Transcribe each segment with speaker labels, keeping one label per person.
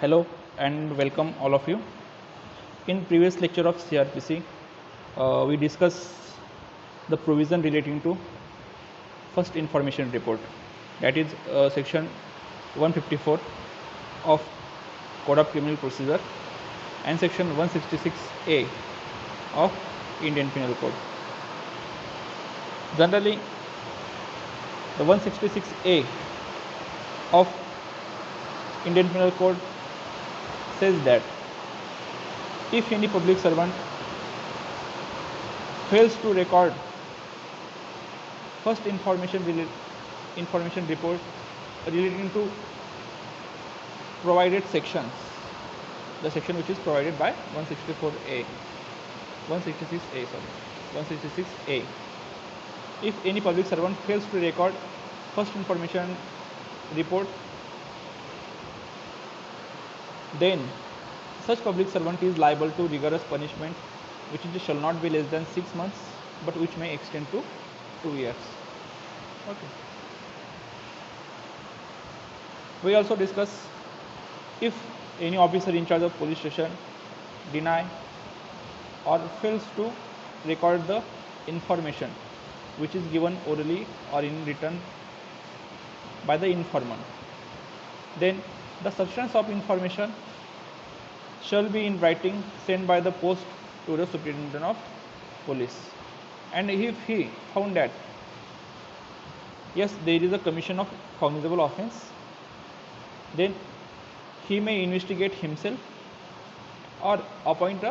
Speaker 1: Hello and welcome all of you. In previous lecture of CRPC, we discussed the provision relating to first information report, that is section 154 of Code of Criminal Procedure and section 166A of Indian Penal Code. Generally, the 166A of Indian Penal Code says that if any public servant fails to record first information report relating to provided sections, the section which is provided by 166A. If any public servant fails to record first information report, then such public servant is liable to rigorous punishment, which shall not be less than 6 months, but which may extend to 2 years. Okay. We also discuss if any officer in charge of police station deny or fails to record the information which is given orally or in written by the informant, then the substance of information shall be in writing sent by the post to the superintendent of police. And if he found that yes, there is a commission of cognizable offense, then he may investigate himself or appoint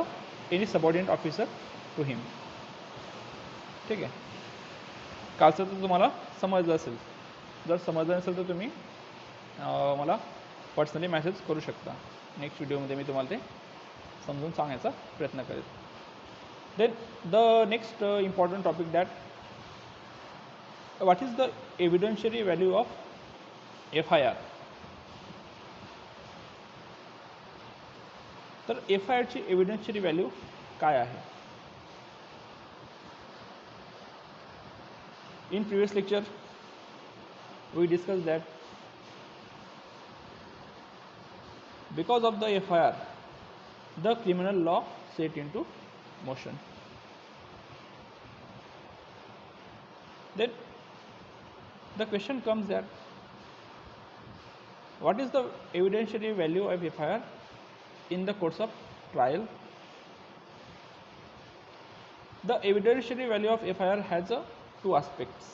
Speaker 1: any subordinate officer to him. ठीक आहे. कालचं तर तुम्हाला समजलं असेल. जर समजलं नसेल तर तुम्ही मला पर्सनली मेसेज करू शकता. नेक्स्ट व्हिडिओमध्ये मी तुम्हाला ते समजून सांगण्याचा प्रयत्न करेन. Then the next important topic that what is the evidentiary value of FIR. तर FIRची एव्हिडन्शियरी व्हॅल्यू काय आहे? In previous lecture, we discussed that because of the FIR, the criminal law set into motion. Then the question comes that what is the evidentiary value of FIR in the course of trial? The evidentiary value of FIR has two aspects.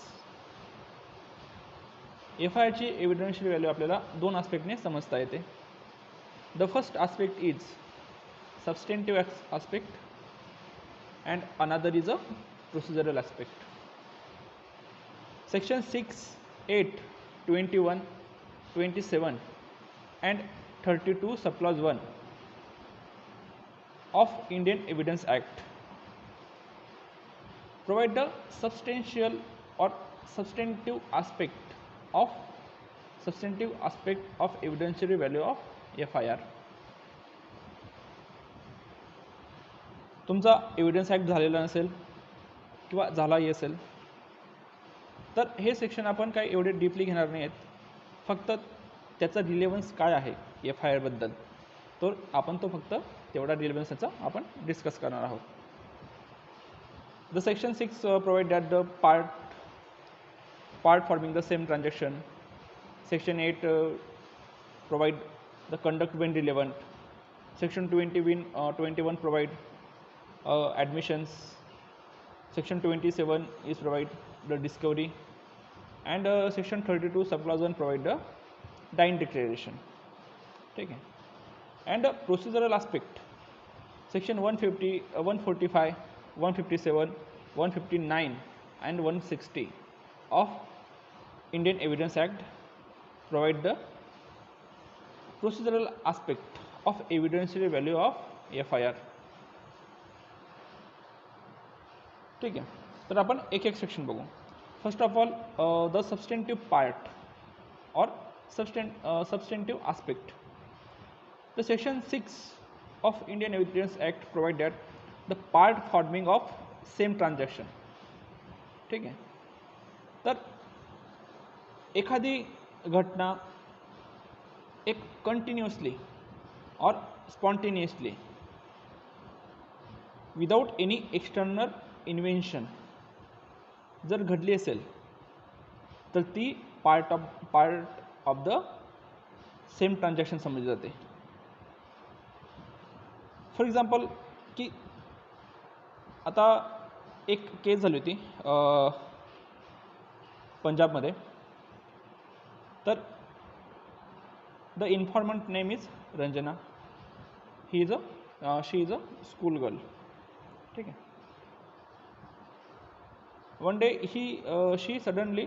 Speaker 1: FIR ची evidentiary value आपल्याला दोन aspectने समजता येते. The first aspect is substantive aspect and another is a procedural aspect. Section 6, 8, 21, 27 and 32 subclause 1 of Indian Evidence Act provide the substantive aspect of evidentiary value of FIR. तुमचा evidence act झालेला नसेल किंवा झालाही असेल तर हे सेक्शन आपण काय एवढे डीपली घेणार नाही आहेत. फक्त त्याचा रिलेव्हन्स काय आहे FIR बद्दल तर आपण तो फक्त तेवढा रिलेव्हन्स त्याचा आपण डिस्कस करणार आहोत. The section 6 provide that the part forming the same transaction. Section 8 provide the conduct when relevant. Section 21 provide admissions. Section 27 is provide the discovery, and section 32 subclause 1 provide the dying declaration. Okay. And the procedural aspect, section 150, 145, 157, 159 and 160 of Indian Evidence Act provide the procedural aspect of evidentiary value of FIR. ठीक आहे. तर आपण एक एक section बघू. First of all the substantive part और substantive aspect. The section 6 of Indian Evidence Act provide that the part forming of same transaction. ठीक आहे. तर एखादी घटना एक continuously or spontaneously without any external invention जर घडली असेल तर ती part of the same transaction समजली जाते. फॉर एक्झाम्पल की आता एक केस झाली होती पंजाबमध्ये. तर the informant name is Ranjana. She is a school girl. ठीक आहे. One day she suddenly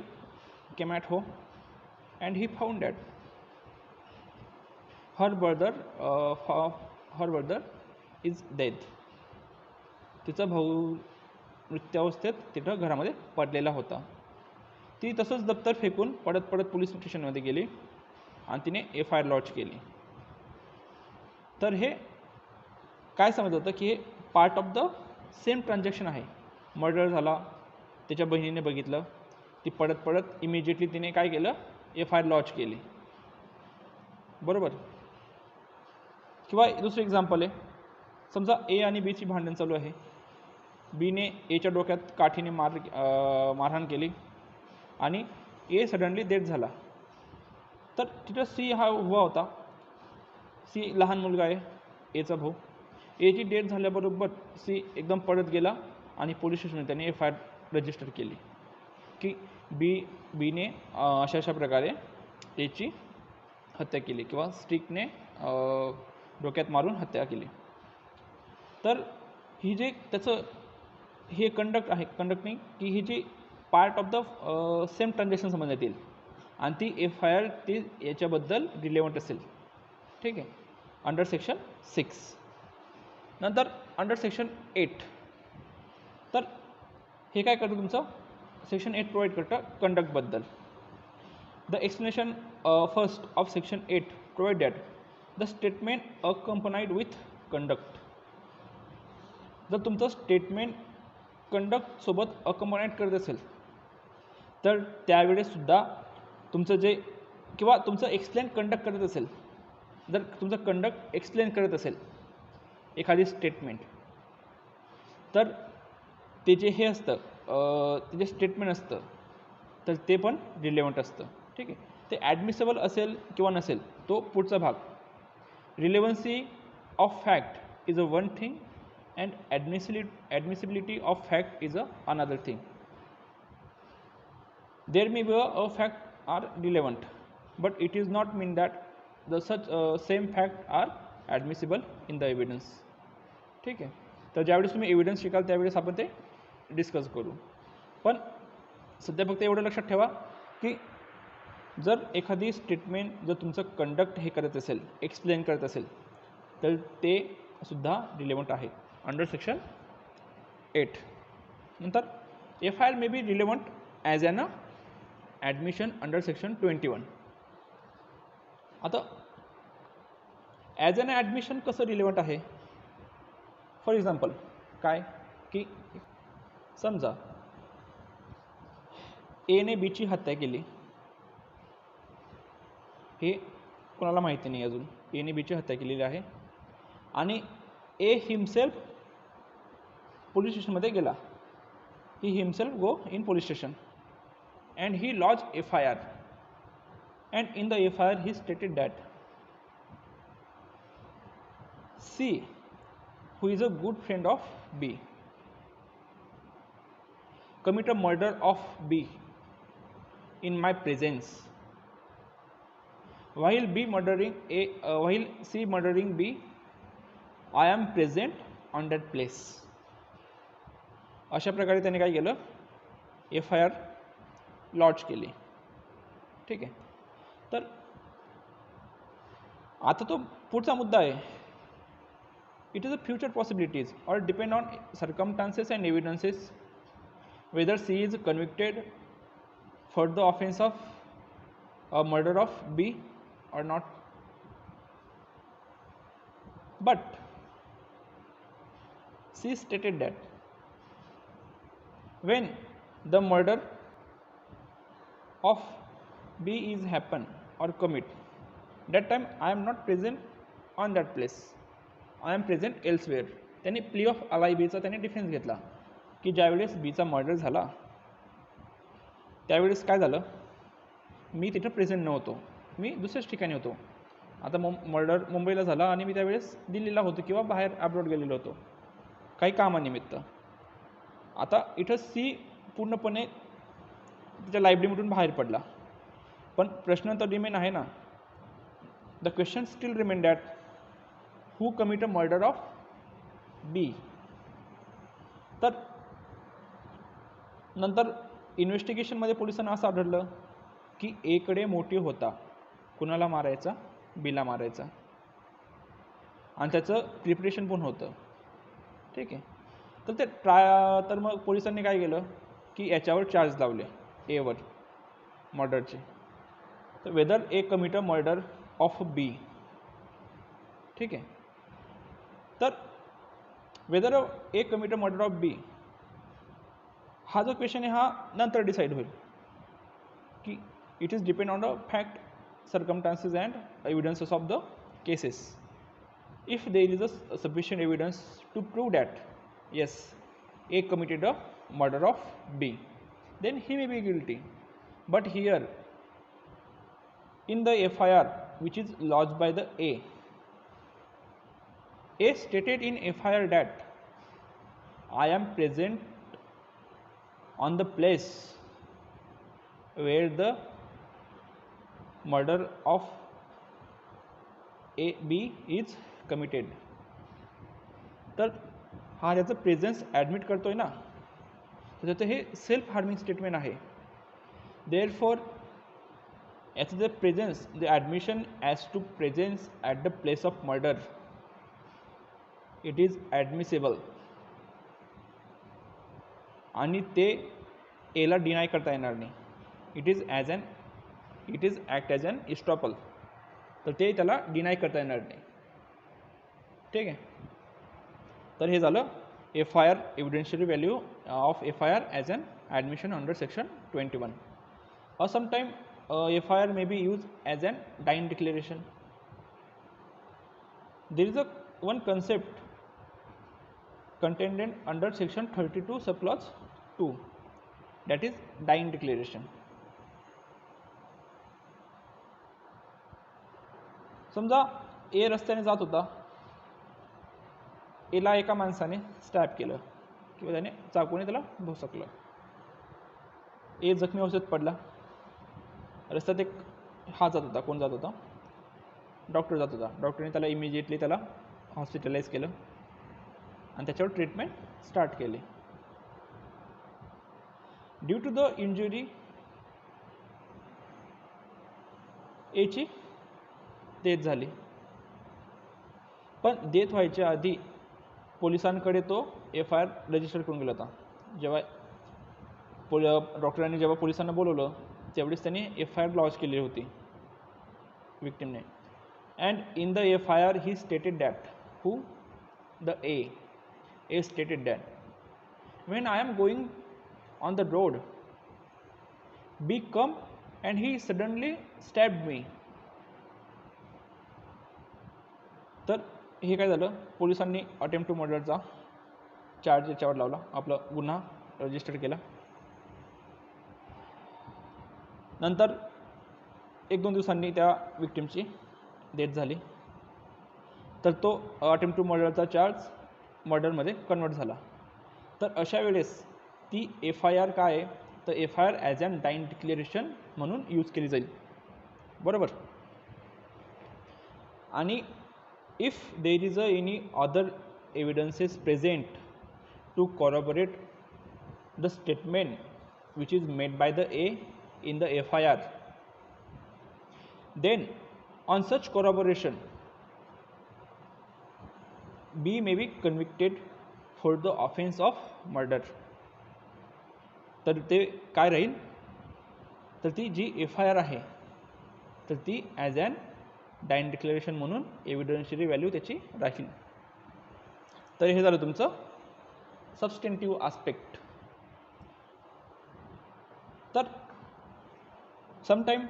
Speaker 1: came at home and he found that her brother is dead. तिचा भाऊ मृत्यावस्थेत तिथं घरामध्ये पडलेला होता. ती तसंच दप्तर फेकून पडत पोलीस स्टेशनमध्ये गेली आणि तिने FIR लॉन्च केली. तर हे काय समजत होतं की हे part of the same transaction आहे. मर्डर झाला, त्याच्या बहिणीने बघितलं, ती पडत इमिजिएटली तिने काय केलं, FIR लॉन्च केली. बरोबर. किंवा दुसरं एक्झाम्पल आहे, समजा A आणि Bची भांडण चालू आहे. Bने Aच्या डोक्यात काठीने मारहाण केली आणि A सडनली डेथ झाला. तर तिथं C हा उभा होता. C लहान मुलगा आहे, Aचा भाऊ. Aची डेथ झाल्याबरोबर C एकदम पळत गेला आणि पोलीस स्टेशनमध्ये त्याने FIR रजिस्टर केली की बीने अशा प्रकारे Aची हत्या केली किंवा स्टिकने डोक्यात मारून हत्या केली. तर ही जे त्याचं हे कंडक्टनी की ही जी part of the same transaction समजण्यात येईल आणि ती FIR ती याच्याबद्दल रिलेवंट असेल. ठीक आहे. Under section 6. नंतर अंडर सेक्शन 8. तर हे काय करतं, तुमचं सेक्शन 8 प्रोव्हाइड करतं कंडक्टबद्दल. The explanation first of section 8 provide that the statement accompanied with conduct. जर तुमचं स्टेटमेंट कंडक्टसोबत अकंपनाइड करत असेल तर त्यावेळेससुद्धा तुमचं जे किंवा तुमचं एक्सप्लेन कंडक्ट करत असेल, जर तुमचं कंडक्ट एक्सप्लेन करत असेल एखादी स्टेटमेंट, तर ते जे हे असतं ते जे स्टेटमेंट असतं तर ते पण रिलेवंट असतं. ठीक आहे. ते ॲडमिसेबल असेल किंवा नसेल तो पुढचा भाग. Relevancy of fact is a one thing and admissibility of fact is a another thing. There may be a fact are relevant but it is not mean that the such same fact are admissible in the evidence. ठीक आहे. तर ज्यावेळेस तुम्ही evidence शिकाल त्यावेळेस आपण ते discuss करू. पण सध्या फक्त एवढं लक्षात ठेवा की जर एखादी स्टेटमेंट जर तुमचं कंडक्ट हे करत असेल, एक्सप्लेन करत असेल, तर ते सुद्धा रिलेवंट आहे अंडर सेक्शन 8. नंतर FIR may be relevant as an admission under section 21. आता ॲज ॲन ॲडमिशन कसं रिलेवंट आहे? फॉर एक्झाम्पल काय की समजा Aने Bची हत्या केली, हे कोणाला माहिती नाही अजून. Aने Bची हत्या केलेली आहे आणि A हिमसेल्फ पोलीस स्टेशनमध्ये गेला. He himself go in police station and he lodge FIR and in the FIR he stated that C, who is a good friend of B, commit a murder of B in my presence. While C murdering B, I am present on that place. अशा प्रकारे त्याने काय केलं, FIR launch केली. ठीक आहे. तर आता तो पुढचा मुद्दा आहे. It is a future possibilities or depend on circumstances and evidences whether C is convicted for the offense of murder of B or not. But C stated that when the murder of B is happen or commit, that time I am not present on that place, I am present elsewhere. त्यांनी plea of अलाय बीचा त्याने defence घेतला की ज्यावेळेस बीचा murder झाला त्यावेळेस काय झालं, मी तिथं प्रेझेंट नव्हतो, मी दुसऱ्याच ठिकाणी होतो. आता मर्डर मुंबईला झाला आणि मी त्यावेळेस दिल्लीला होतो किंवा बाहेर ॲब्रॉड गेलेलो होतो काही कामानिमित्त. आता इथं सी पूर्णपणे त्याच्या लायब्ररीमधून बाहेर पडला, पण प्रश्न तर रिमेन आहे ना. The question still remain that who commit a murder of B. तर नंतर इन्व्हेस्टिगेशनमध्ये पोलिसांना असं आढळलं की एकडे मोटिव्ह होता कुणाला मारायचा, बीला मारायचा, आणि त्याचं प्रिपरेशन पण होतं. ठीक आहे. तर ते तर मग पोलिसांनी काय केलं की याच्यावर चार्ज लावले एवर मर्डरचे. तर whether A commit a murder of B. ठीक आहे. तर whether A commit a murder of B हा जो क्वेश्चन आहे हा नंतर डिसाईड होईल की it is depend on the fact, circumstances and evidences of the cases. If there is a sufficient evidence to prove that yes, A committed a murder of B, then he may be guilty. But here in the FIR which is lodged by the A stated in FIR that I am present on the place where the murder of B is committed. तर हा याचं presence admit करतोय ना, तर त्याचं हे self harming statement आहे. Therefore याचं जे presence, the admission as to presence at the place of murder, it is admissible. आणि ते एला डिनाय करता येणार नाही. It is act as an estoppel. तर ते त्याला डिनाय करता येणार नाही. ठीक आहे. तर हे झालं FIR evidentiary value of FIR as an admission under section 21. or sometime FIR may be used as an dying declaration. There is one concept contained under section 32 subclause 2, that is dying declaration. समजा ए रस्त्याने जात होता, एला एका माणसाने स्टॅब केलं किंवा त्याने चाकूने त्याला भोसकलं. ए जखमी अवस्थेत पडला. रस्त्यात एक हा जात होता, कोण जात होता? डॉक्टर जात होता. डॉक्टरने त्याला इमिजिएटली त्याला हॉस्पिटलाइज केलं आणि त्याच्यावर ट्रीटमेंट स्टार्ट केली. ड्यू टू द इंजुरी एची डेथ झाली. पण डेथ व्हायच्या आधी पोलिसांकडे तो FIR रजिस्टर करून गेला होता. जेव्हा डॉक्टरांनी जेव्हा पोलिसांना बोलवलं त्यावेळेस त्यांनी FIR लॉन्च केली होती विक्टिमने. And in the FIR he stated that who the A stated that when I am going on the road B come and he suddenly stabbed me. तर हे काय झालं, पोलिसांनी अटेम्प्ट टू मर्डरचा चार्ज याच्यावर लावला, आपला गुन्हा रजिस्टर केला. नंतर 1-2 दिवसांनी त्या विक्टिमची डेथ झाली. तर तो अटेम्प्ट टू मर्डरचा चार्ज मर्डरमध्ये कन्वर्ट झाला. तर अशा वेळेस ती FIR काय आहे, तर FIR as an dying declaration म्हणून यूज केली जाईल. बरोबर. आणि if there is any other evidences present to corroborate the statement which is made by the A in the FIR, then on such corroboration B may be convicted for the offense of murder. तर ते काय राहील, तर ती जी FIR आहे तर ती as and dyeing declaration म्हणून एव्हिडन्शियरी व्हॅल्यू त्याची राहील. तर हे झालं तुमचं सबस्टेंटिव्ह आस्पेक्ट. तर sometime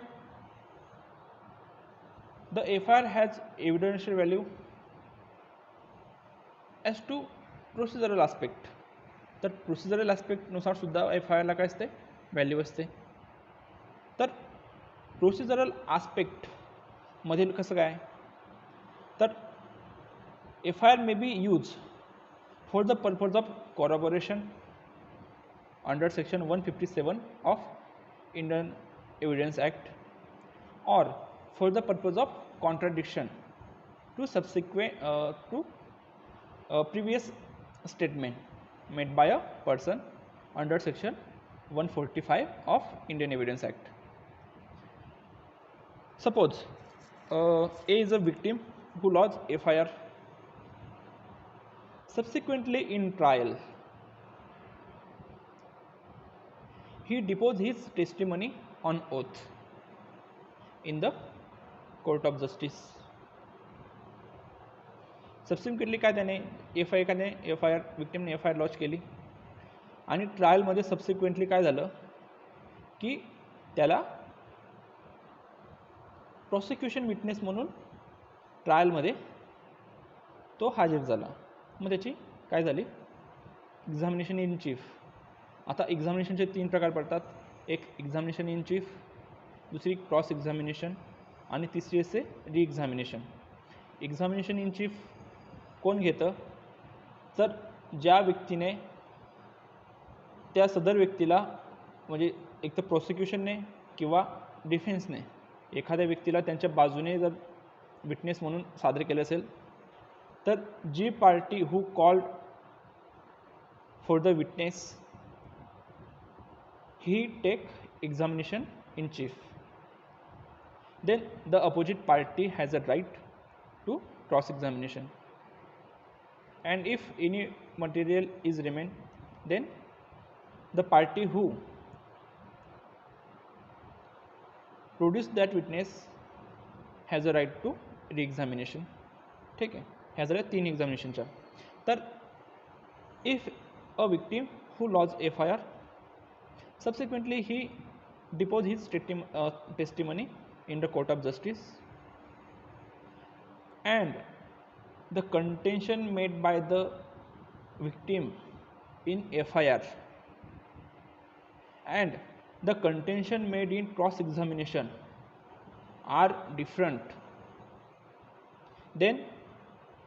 Speaker 1: The FIR has evidential value as to procedural aspect. तर प्रोसिजरल ॲस्पेक्टनुसार सुद्धा FIRला काय असते, व्हॅल्यू असते. तर प्रोसिजरल आस्पेक्टमधील कसं काय, तर FIR may be used for the purpose of corroboration under section 157 of Indian Evidence Act, or for the purpose of contradiction to subsequent to previous statement made by a person under section 145 of Indian Evidence Act. Suppose A is a victim who lodged FIR. Subsequently in trial, he deposed his testimony on oath in the court of justice. Subsequently काय त्याने FIR विक्टिमने FIR launch केली आणि ट्रायलमध्ये subsequently काय झालं की त्याला prosecution witness म्हणून ट्रायलमध्ये तो हाजीर झाला. मग त्याची काय झाली, एक्झामिनेशन इन चीफ. आता एक्झामिनेशनचे 3 प्रकार पडतात. एक एक्झामिनेशन इन चीफ, दुसरी क्रॉस एक्झामिनेशन आणि तिसरी असते री एक्झामिनेशन. एक्झामिनेशन इन चीफ कोण घेतं, तर ज्या व्यक्तीने त्या सदर व्यक्तीला म्हणजे एक तर प्रॉसिक्युशनने किंवा डिफेन्सने एखाद्या व्यक्तीला त्यांच्या बाजूने जर विटनेस म्हणून सादर केले असेल, तर जी party who called for the witness he take examination in chief. Then the opposite party has a right to cross examination, and if any material is remain, then the party who produced that witness has a right to re-examination. ठीक है, has a 3 examinationचा. तर if a victim who lodged FIR subsequently he deposed his testimony in the court of justice, and the contention made by the victim in FIR and the contention made in cross examination are different, then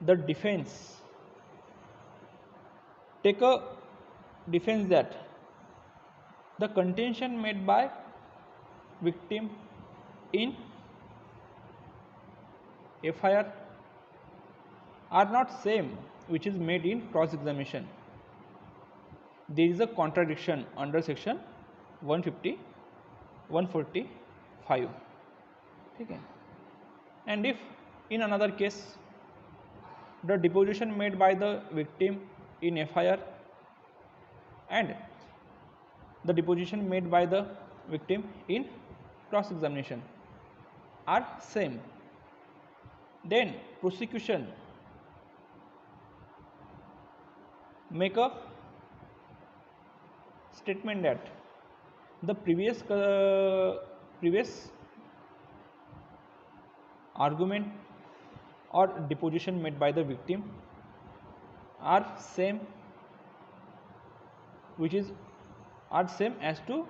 Speaker 1: the defense take a defense that the contention made by victim in FIR are not same which is made in cross examination. There is a contradiction under section 145. Okay. And if in another case the deposition made by the victim in FIR and the deposition made by the victim in cross examination are same, then prosecution make a statement that the previous argument or deposition made by the victim are same as to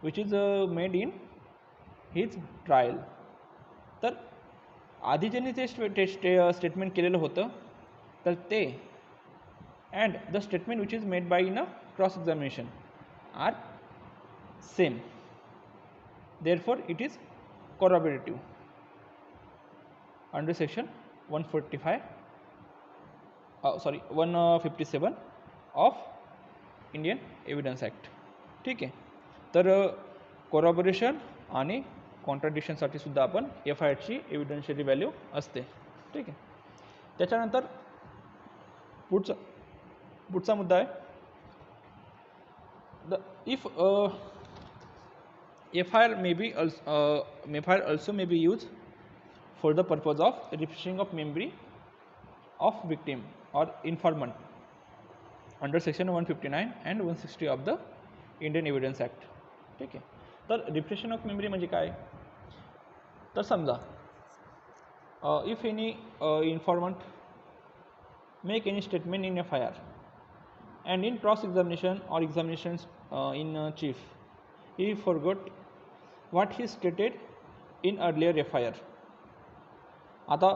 Speaker 1: which is made in his trial. तर आधी ज्यांनी ते statement केलेलं होतं तर ते and the statement which is made by in a cross examination are same, therefore it is corroborative under section 157 of Indian Evidence Act. ठीक आहे, तर corroboration आणि कॉन्ट्राडिक्शनसाठी सुद्धा आपण FIRची एव्हिडन्शियरी व्हॅल्यू असते. ठीक आहे, त्याच्यानंतर पुढचा मुद्दा आहे if FIR also may be used for the purpose of refreshing of memory of victim or informant under section 159 and 160 of the Indian Evidence Act. ठीक आहे, तर रिफ्रेशन ऑफ मेमरी म्हणजे काय, तर समजा if any informant make any statement in FIR and in cross examination or examinations in chief he forgot what he stated in earlier FIR. आता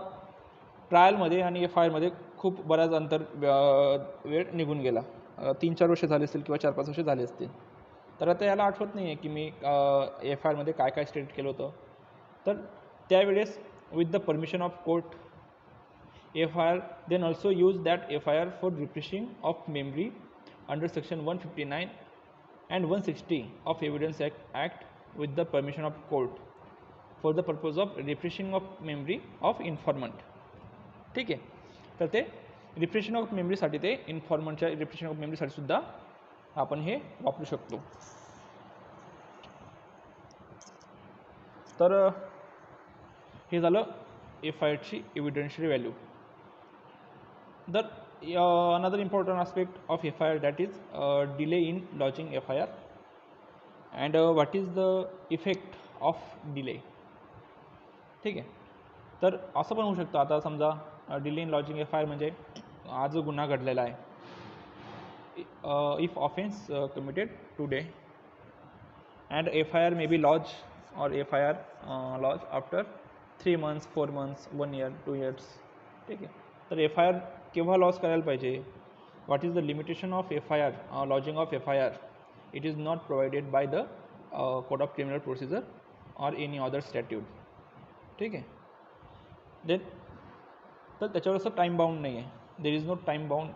Speaker 1: ट्रायलमध्ये आणि FIRमध्ये खूप बराच अंतर वेळ निघून गेला, 3-4 वर्ष झाले असतील किंवा 4-5 वर्ष झाले असतील. तर आता याला आठवत नाही आहे की मी FIRमध्ये काय काय स्टेट केलं होतं. तर त्यावेळेस with the permission of court FIR then also use that FIR for refreshing of memory under section 159 and 160 of Evidence Act with the permission of court for the purpose of refreshing of memory of informant. ठीक आहे. तर ते refreshing of मेमरीसाठी ते इन्फॉर्मंटच्या refreshing of मेमरीसाठी सुद्धा आपण हे वापरू शकतो. तर हे झालं FIRची एव्हिडन्शियरी value. Another important aspect of FIR, that is delay in lodging FIR, and what is the effect of delay. ठीक आहे. तर असं पण होऊ शकतं, आता समजा डिले इन लॉजिंग FIR म्हणजे आज गुन्हा घडलेला आहे, if offence committed today and FIR may be lodged or FIR lodged after 3 months, 4 months, 1 year, 2 years. ठीक आहे. तर FIR केव्हा लॉज करायला पाहिजे? What is the limitation of FIR lodging of FIR? It is not provided by the code of criminal procedure और any other स्टॅट्यूट. ठीक आहे. Then तर त्याच्यावर असं टाईम बाउंड नाही आहे, there is no time bound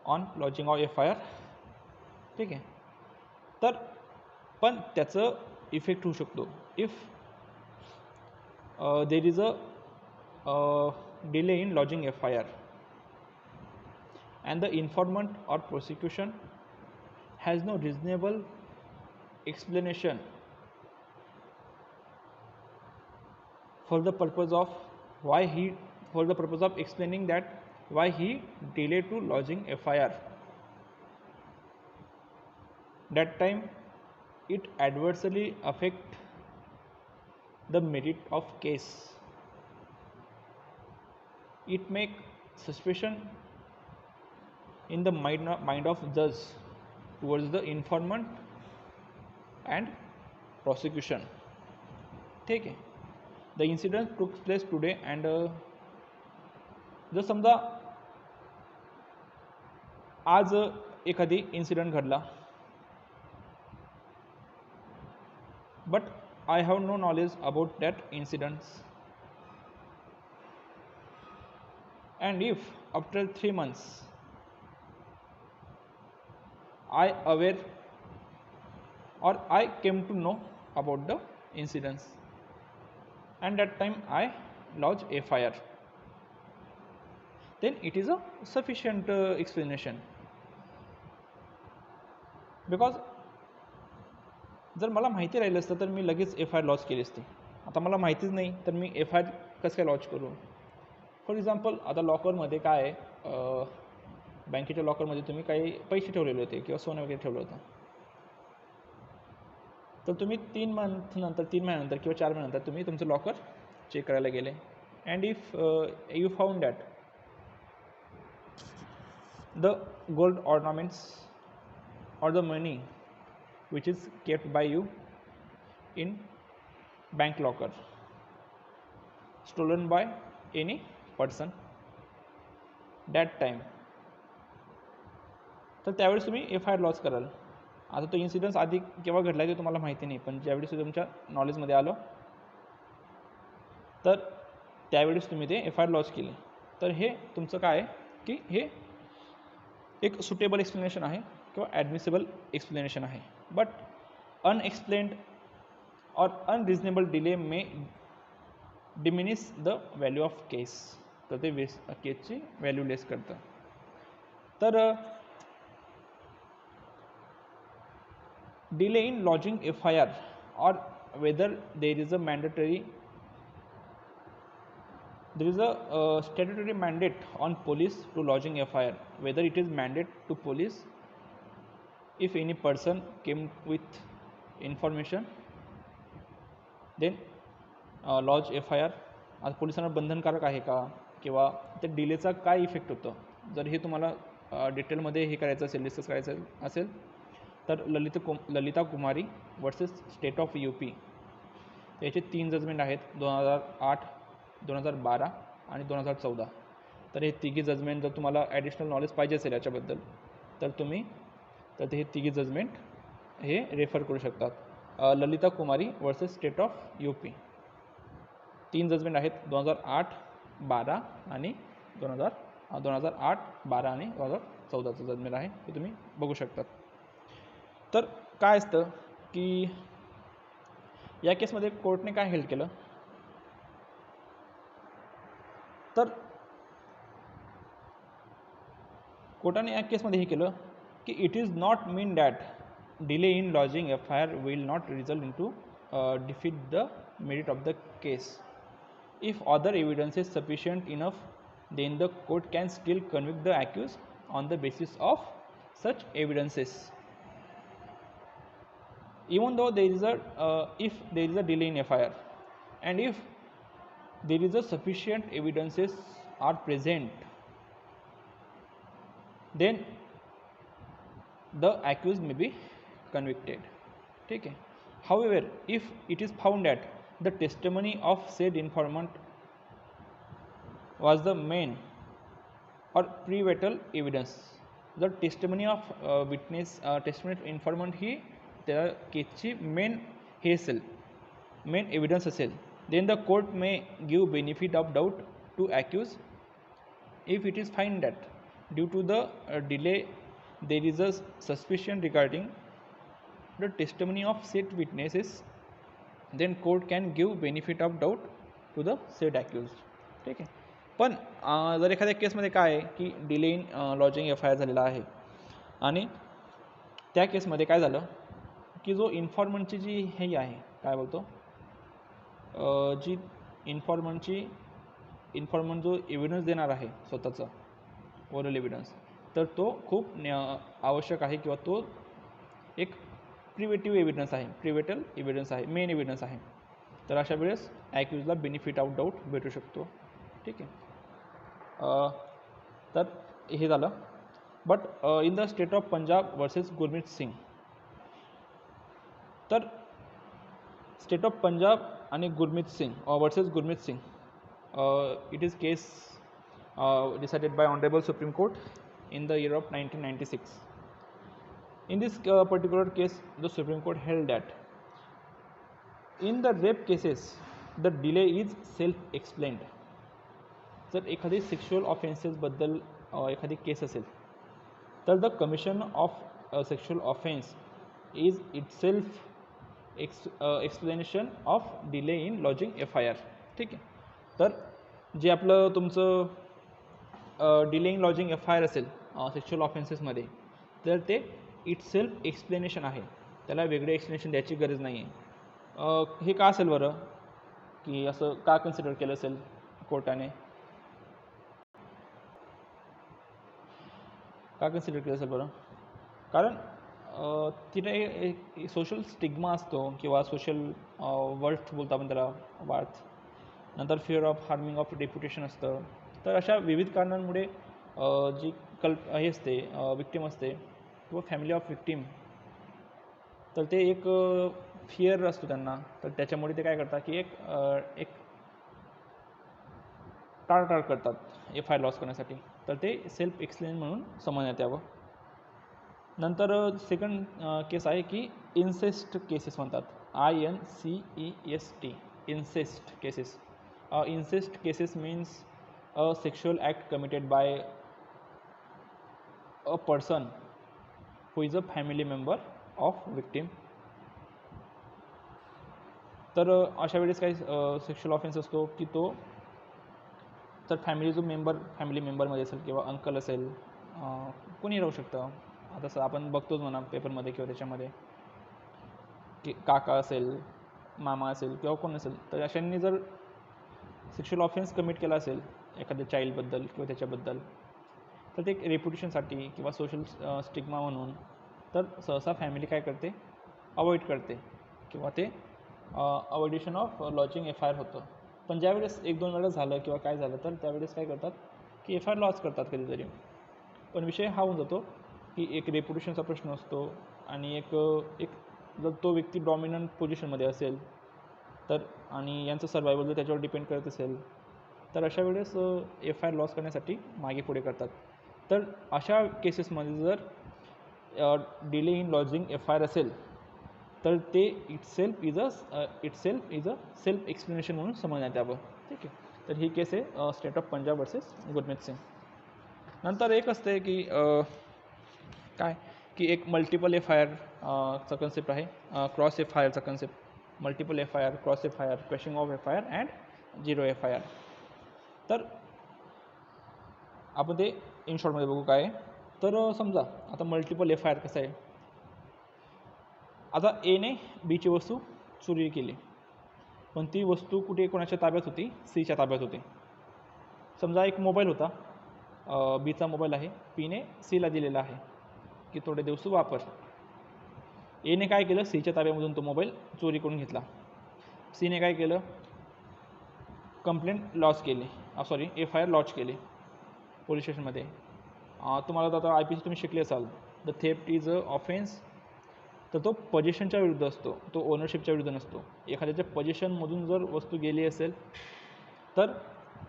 Speaker 1: on lodging of FIR. ठीक आहे. तर पण त्याचं इफेक्ट होऊ शकतो if there is a delay in lodging FIR and the informant or prosecution has no reasonable explanation for the purpose of explaining that why he delayed to lodging FIR. That time it adversely affect the merit of case. It make suspicion in the mind of judge towards the informant and prosecution. ठीक आहे. The incident took place today and जर समजा आज एखादी incident घडला, but I have no knowledge about that incidents. And if after 3 months I aware or I came to know about the incidents and that time I lodge FIR, then it is a sufficient explanation. Because जर मला माहिती राहिलं असतं तर मी लगेच FIR lodge केली असती. आता मला माहितीच नाही तर मी FIR कसं काय लॉज करू? फॉर एक्झाम्पल आता लॉकरमध्ये काय आहे, बँकेच्या लॉकरमध्ये तुम्ही काही पैसे ठेवलेले होते किंवा सोनं वगैरे ठेवलं होतं. तर तुम्ही 3 महिन्यानंतर किंवा 4 महिन्यानंतर तुम्ही तुमचं लॉकर चेक करायला गेले and if you found that the gold ornaments or the money which is kept by you in bank locker stolen by any person that time, तर त्यावेळेस तुम्ही FIR लॉज कराल. आता तो इन्सिडन्स आधी केव्हा घडला ते तुम्हाला माहिती नाही, पण ज्यावेळेस तुमच्या नॉलेजमध्ये आलं तर त्यावेळेस तुम्ही ते FIR लॉज केले. तर हे तुमचं काय आहे की हे एक सुटेबल एक्सप्लेनेशन आहे किंवा ॲडमिसिबल एक्सप्लेनेशन आहे. बट अनएक्सप्लेन्ड और unreasonable delay may diminish the value of case. तर ते केसची व्हॅल्यू लेस करतं. तर delay in lodging FIR or whether there is a statutory mandate on police to lodging FIR, whether it is mandate to police if any person came with information then lodge FIR आज पोलिसांना बंधनकारक आहे का, किंवा त्या डिलेचा काय effect होतं, जर हे तुम्हाला डिटेलमध्ये हे करायचं असेल, डिस्कस करायचं असेल, तर Lalita Kumari versus state of UP याचे 3 जजमेंट आहेत, 2008, 2012 आणि 2014. तर हे तिघी जजमेंट जर तुम्हाला ॲडिशनल नॉलेज पाहिजे असेल याच्याबद्दल, तर हे तिघी जजमेंट हे रेफर करू शकतात. Lalita Kumari versus state of UP 3 judgement आहेत, 2008, 12 आणि 2008, 12 आणि 2014चं जजमेंट आहे, ते तुम्ही बघू शकतात. तर काय असतं की या केसमध्ये कोर्टने काय हेल्ड केलं, तर कोर्टाने या केसमध्ये हे केलं की it is not mean that delay in lodging FIR will not result in to defeat the merit of the case. If other evidence is sufficient enough, then the court can still convict the accused on the basis of such evidences. Even though there is if there is a delay in FIR, and if there is a sufficient evidences are present, then the accused may be convicted. ठीक है. However, if it is found that the testimony of said informant was the main or pivotal evidence, the testimony of testimony of informant ही त्या केसची main हे असेल, main evidence असेल, then the court may give benefit of doubt to accused. If it is find that due to the delay there is a suspicion regarding the testimony of said witnesses, then court can give benefit of doubt to the said accused. ठीक आहे. पण जर एखाद्या केसमध्ये काय आहे की delay in lodging FIR झालेला आहे, आणि त्या केसमध्ये काय झालं की जो इन्फॉर्मंटची जी हे आहे, काय बोलतो, जी इन्फॉर्मंट जो एव्हिडन्स देणार आहे स्वतःचा ओरल एव्हिडन्स, तर तो खूप आवश्यक आहे, किंवा तो एक प्रिव्हेटिव्ह एव्हिडन्स आहे, मेन एव्हिडन्स आहे. तर अशा वेळेस ॲक्युजला बेनिफिट ऑफ डाऊट भेटू शकतो. ठीक आहे. तर हे झालं. But in the state of Punjab versus Gurmeet Singh, तर स्टेट ऑफ पंजाब आणि Gurmeet Singh versus Gurmeet Singh, it is case decided by Honorable Supreme Court in the year of 1996. In this particular case, the Supreme Court held that in the rape cases, the delay is self-explained. जर एखादी sexual ऑफेन्सेसबद्दल एखादी केस असेल, तर the commission of sexual offence is itself explanation of delay in lodging FIR. ठीक आहे. तर जे आपलं तुमचं डिले इन लॉजिंग FIR असेल सेक्शुअल ऑफेन्सेसमध्ये, तर ते इटसेल्फ एक्सप्लेनेशन आहे, त्याला वेगळे एक्सप्लेनेशन द्यायची गरज नाही आहे. हे का असेल बरं, की असं का कन्सिडर केलं असेल कोर्टाने, का कन्सिडर केलं असेल बरं? कारण तिला एक सोशल स्टिग्मा असतो, किंवा सोशल वर्थ बोलतो आपण त्याला, वार्थ, नंतर fear of harming of reputation असतं. तर अशा विविध कारणांमुळे जी हे असते, विक्टीम असते किंवा फॅमिली ऑफ विक्टीम, तर ते एक फिअर असतो त्यांना. तर त्याच्यामुळे ते काय करतात की एक टाळाटाळ करतात FIR लॉस करण्यासाठी. तर ते सेल्फ एक्सप्लेन म्हणून समजण्यात यावं. नंतर सेकंड केस आहे की इन्सेस्ट केसेस म्हणतात, INCEST, incest cases. Incest cases means a sexual act committed by a person who is a family member of victim. तर अशा वेळेस काही सेक्शुअल ऑफेन्स असतो की तो तर फॅमिली मेंबरमध्ये असेल, किंवा अंकल असेल, कोणी राहू शकतं. आता आपण बघतोच म्हणा पेपरमध्ये किंवा त्याच्यामध्ये, की काका असेल, मामा असेल, किंवा कोण असेल, तर अशांनी जर सेक्शुअल ऑफेन्स कमिट केला असेल एखाद्या चाइल्डबद्दल किंवा त्याच्याबद्दल, तर ते एक रेप्युटेशनसाठी किंवा सोशल स्टिग्मा म्हणून, तर सहसा फॅमिली काय करते, अवॉइड करते, किंवा ते अवॉइडेशन ऑफ लॉजिंग FIR होतं. पण ज्यावेळेस 1-2 वेळा झालं किंवा काय झालं तर त्यावेळेस काय करतात की FIR लॉस करतात कधीतरी. पण विषय हा होऊन जातो की एक रेप्युटेशनचा प्रश्न असतो आणि एक एक जर तो व्यक्ती डॉमिनंट पोझिशनमध्ये असेल तर आणि यांचं सर्वायवल जर त्याच्यावर डिपेंड करत असेल तर अशा वेळेस FIR लॉस करण्यासाठी मागे पुढे करतात. तर अशा केसेसमध्ये जर डिले इन लॉजिंग FIR असेल तर ते itself is a self explanation म्हणून समजण्यात यावं. ठीक आहे. तर ही केस आहे state of Punjab versus Gurmeet Singh. नंतर एक असते की काय की एक मल्टिपल FIR चा कन्सेप्ट आहे, क्रॉस FIRचा concept. Multiple FIR, cross FIR, quashing of FIR and 0 FIR. तर आपण ते इन शॉर्टमध्ये बघू काय आहे. तर समजा आता मल्टिपल FIR कसं आहे. आता Aने Bची वस्तू चोरी केली, पण ती वस्तू कुठे कोणाच्या ताब्यात होती? Cच्या ताब्यात होती. समजा एक मोबाईल होता, Bचा मोबाईल आहे, Pने Cला दिलेला आहे की थोडे दिवस वापर. Aने काय केलं? Cच्या ताब्यामधून तो मोबाईल चोरी करून घेतला. Cने काय केलं? कंप्लेंट लॉज केली, FIR लॉन्च केली पोलीस स्टेशनमध्ये. तुम्हाला आता IPC तुम्ही शिकले असाल, the theft is a offence. तर तो पोझिशनच्या विरुद्ध असतो, तो ओनरशिपच्या विरुद्ध नसतो. एखाद्याच्या पोझिशनमधून जर वस्तू गेली असेल तर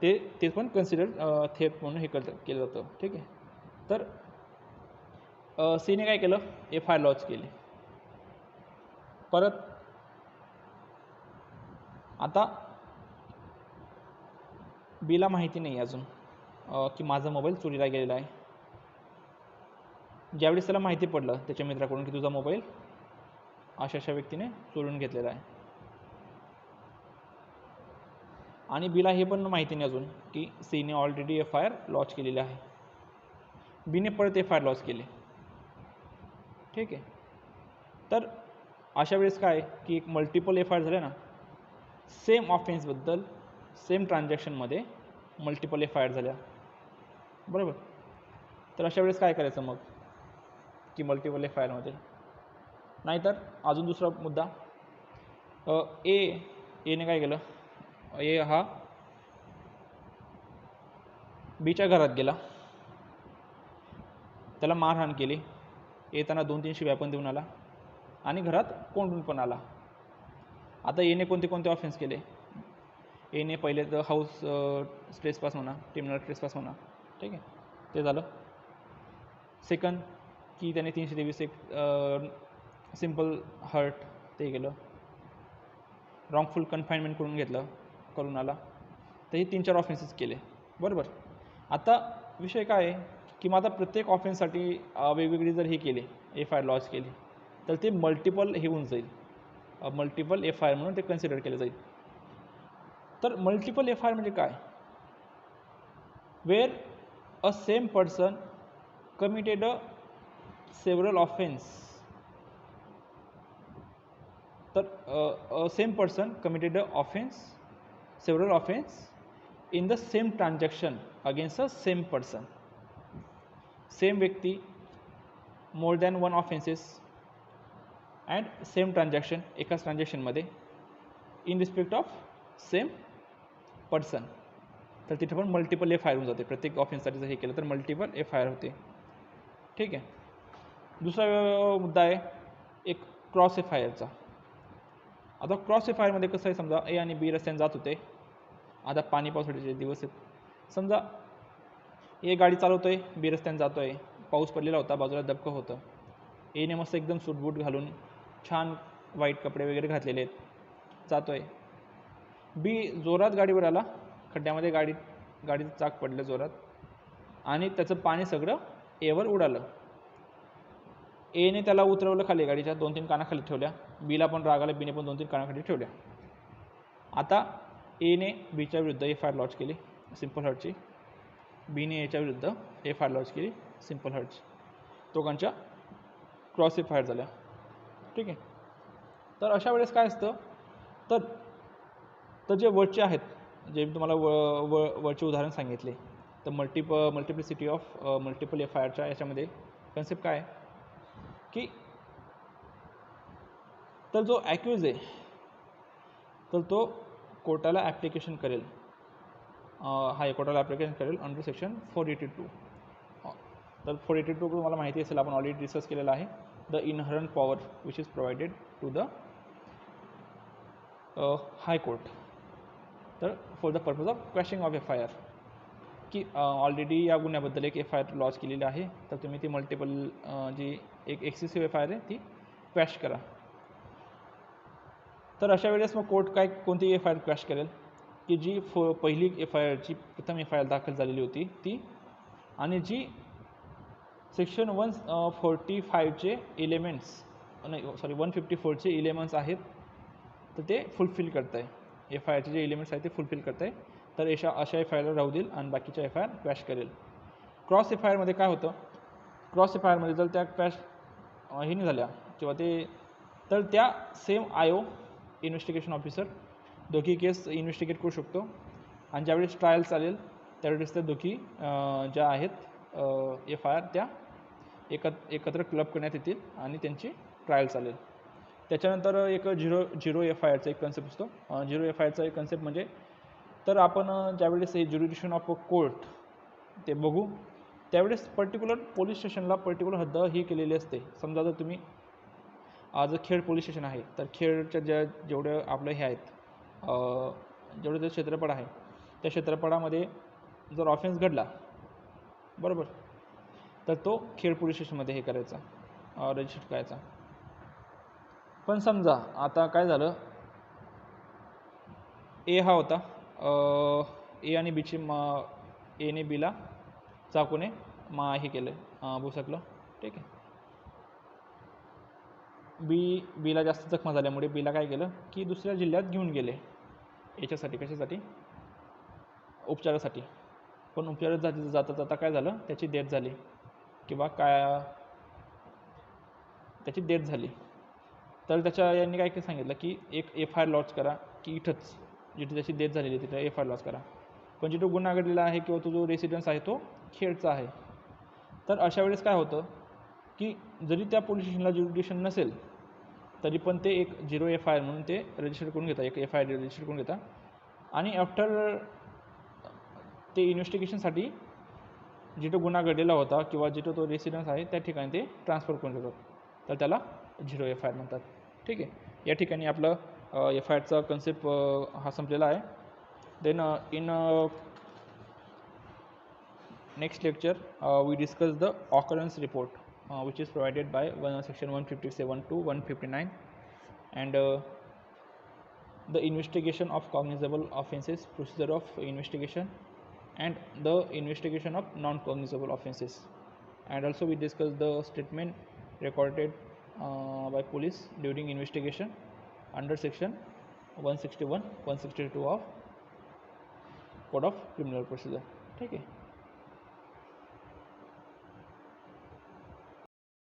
Speaker 1: ते पण कन्सिडर थेफ्ट म्हणून हे केलं जातं. ठीक आहे. तर Cने काय केलं? FIR लॉन्च केली. परत आता Bला माहिती नाही अजून की माझा मोबाईल चोरीला गेलेला आहे. ज्यावेळेस त्याला माहिती पडलं त्याच्या मित्राकडून की तुझा मोबाईल अशा व्यक्तीने चोरून घेतलेला आहे, आणि Bला हे पण माहिती नाही अजून की Cने ऑलरेडी FIR लॉन्च केलेली आहे. Bने परत FIR लॉन्च केली. ठीक आहे. तर अशा वेळेस काय की एक मल्टिपल FIR झाले ना, सेम ऑफेन्सबद्दल सेम ट्रान्झॅक्शनमध्ये मल्टिपल FIR झाल्या, बरोबर. तर अशा वेळेस काय करायचं मग की मल्टिपल FIRमध्ये. नाहीतर अजून दुसरा मुद्दा, Aने काय केलं? A हा Bच्या घरात गेला, त्याला मारहाण केली, येताना 2-3 शिव्या पण देऊन आला आणि घरात कोंडून पण आला. आता Aने कोणते ऑफेन्स केले? Aने पहिले तर हाऊस ट्रेसपास म्हणा, क्रिमिनल ट्रेसपास म्हणा. ठीक आहे, ते झालं. सेकंड की त्याने 323 एक सिम्पल हर्ट ते केलं, रॉंगफुल कन्फाइनमेंट करून आला. तर हे 3-4 ऑफेन्सेस केले, बरोबर. आता विषय काय आहे की मग आता प्रत्येक ऑफेन्ससाठी वेगवेगळी जर हे केले, FIR लॉन्च केली, तर ते मल्टिपल हे होऊन जाईल, मल्टिपल FIR म्हणून ते कन्सिडर केलं जाईल. तर मल्टिपल FIR म्हणजे काय? Where a same person committed a several offence. तर same person committed a several offence in the same transaction against a same person. Same व्यक्ती, more than 1 offences and same transaction, एकाच ट्रान्झॅक्शनमध्ये in respect of same person. तर तिथे पण multiple FIR होऊन जाते. प्रत्येक ऑफेन्ससाठी जर हे केलं तर मल्टिपल FIR होते. ठीक आहे. दुसरा मुद्दा आहे एक क्रॉस FIRचा. आता क्रॉस FIRमध्ये कसं आहे, समजा A आणि B रस्त्याने जात होते. आता पाणी पावसाळ्याचे दिवस आहेत. समजा A गाडी चालवतो आहे, B रस्त्याने जातो आहे, पाऊस पडलेला होता, बाजूला दबकं होतं. Aने मस्त एकदम सूटबूट घालून छान वाईट कपडे वगैरे घातलेले आहेत, जातो आहे. B जोरात गाडीवर आला, खड्ड्यामध्ये गाडीचं चाक पडलं जोरात आणि त्याचं पाणी सगळं Aवर उडालं. Aने त्याला उतरवलं खाली, गाडीच्या 2-3 कानाखाली ठेवल्या. Bला पण राग आला, Bने पण 2-3 कानाखाली ठेवल्या. आता Aने Bच्या विरुद्ध FIR लॉन्च केली सिम्पल हर्टची, Bने याच्या विरुद्ध FIR लॉन्च केली सिम्पल हर्टची. दोघांच्या क्रॉस FIR झाल्या. ठीक आहे. तर अशा वेळेस काय असतं, तर जे वरचे आहेत, जे मी तुम्हाला वरचे उदाहरण सांगितले, तर मल्टिप्लिसिटी ऑफ मल्टिपल FIRच्या याच्यामध्ये कन्सेप्ट काय आहे की तर जो ॲक्युज आहे तर तो कोर्टाला ॲप्लिकेशन करेल, हायकोर्टाला ॲप्लिकेशन करेल अंडर सेक्शन 482. तर 482 तुम्हाला माहिती असेल, आपण ऑलरेडी डिस्कस केलेलं आहे. The inherent power which is provided to the high court, तर for the purpose of quashing of FIR, की ऑलरेडी या गुन्ह्याबद्दल एक FIR लॉन्च केलेली आहे, तर तुम्ही ती मल्टिपल जी एक एक्सेसिव्ह FIR आहे ती क्वॅश करा. तर अशा वेळेस मग कोर्ट कोणती FIR क्वॅश करेल, की जी पहिली FIR जी प्रथम FIR दाखल झालेली होती ती, आणि जी सेक्शन 145चे एलिमेंट्स, नाही सॉरी 154चे एलिमेंट्स आहेत, तर ते फुलफिल करत आहे. FIRचे जे एलिमेंट्स आहेत ते फुलफिल करत आहे, तर अशा FIRला राहू देईल आणि बाकीच्या FIR क्वॅश करेल. क्रॉस FIRमध्ये काय होतं, क्रॉस FIRमध्ये जर त्या क्वॅश हे नाही झाल्या किंवा ते, तर त्या सेम IO इन्व्हेस्टिगेशन ऑफिसर दोघी केस इन्व्हेस्टिगेट करू शकतो, आणि ज्यावेळेस ट्रायल चालेल त्यावेळेस त्या दोघी ज्या आहेत FIR त्या एकत्र क्लब करण्यात येतील आणि त्यांची ट्रायल चालेल. त्याच्यानंतर एक झिरो FIRचा एक कन्सेप्ट असतो. झिरो FIRचा एक कन्सेप्ट म्हणजे, तर आपण ज्यावेळेस हे ज्युरिडिक्शन ऑफ कोर्ट ते बघू, त्यावेळेस पर्टिक्युलर पोलीस स्टेशनला पर्टिक्युलर हद्द ही केलेली असते. समजा जर तुम्ही आज खेड पोलीस स्टेशन आहे, तर खेडच्या जेवढे आपले हे आहेत, जेवढं जे क्षेत्रफळ आहे, त्या क्षेत्रफळामध्ये जर ऑफेन्स घडला, बरोबर, तर तो खेड पोलीस स्टेशनमध्ये हे करायचा, रजिस्टर करायचा. पण समजा आता काय झालं, ए हा होता, ए आणि बीची एने बीला चाकूने हे केलं, भुसकलं, ठीक आहे. बीला जास्त जखमा झाल्यामुळे बीला काय केलं की दुसऱ्या जिल्ह्यात घेऊन गेले याच्यासाठी, कशासाठी, उपचारासाठी. पण उपचारात जाता जाता काय झालं, त्याची डेथ झाली, किंवा त्याची डेथ झाली. तर यांनी काय सांगितलं की एक FIR लॉन्च करा, की इथंच जिथे त्याची डेथ झालेली तिथे FIR लॉन्च करा. पण जिथं गुन्हा घडलेला आहे किंवा तो जो रेसिडेन्स आहे तो खेडचा आहे, तर अशा वेळेस काय होतं की जरी त्या पोलीस स्टेशनला ज्युरिडिक्शन नसेल तरी पण ते एक झिरो FIR म्हणून ते रजिस्टर करून घेतात, एक FIR रजिस्टर करून घेतात, आणि आफ्टर ते इन्व्हेस्टिगेशनसाठी जिथं गुन्हा घडलेला होता किंवा जिथं तो रेसिडेन्स आहे त्या ठिकाणी ते ट्रान्सफर करून देतात, तर त्याला झिरो FIR म्हणतात. ठीक आहे. या ठिकाणी आपलं FIRचा कन्सेप्ट हा संपलेला आहे. Then in next lecture we discuss the occurrence report which is provided by section 157 to 159, and the investigation of cognizable offenses, procedure of investigation, and the investigation of non-cognizable offenses. And also we discuss the statement recorded by police during investigation under section 161 162 of Code of Criminal Procedure. ठीक है.